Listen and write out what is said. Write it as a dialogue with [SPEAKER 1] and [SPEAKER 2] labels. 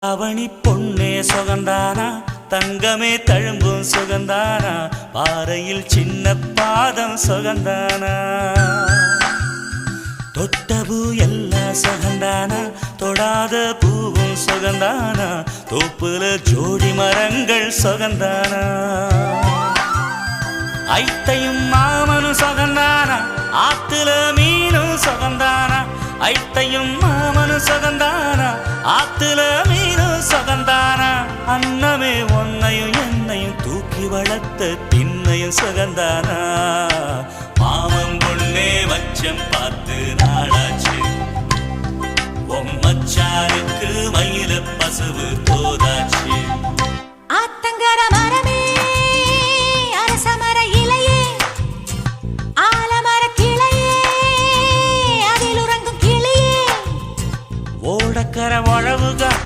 [SPEAKER 1] அவனி பொன்னே சுகந்தானா தங்கமே தழும்பும் சுகந்தானா பாறையில் சின்ன பாதம் சுகந்தானா தொட்டபூ எல்லாம் சுகந்தானா தொடாத பூவும் சுகந்தானா தோப்புல ஜோடி மரங்கள் சுகந்தானா ஐத்தையும் மாமனும் சுகந்தானா ஆத்துல மீனும் சுகந்தானா ஐத்தையும் மாமனும் சுகந்தானா ஆத்துல மீனும் சுகந்தானா அன்னமே ஒன்னையும் என்னையும் தூக்கி வளர்த்த திண்ணையும் சுகந்தானா மாமன் பொண்ணே மச்சம் பார்த்து நாளாச்சு மச்சானுக்கு மயில பசுவு போதாச்சு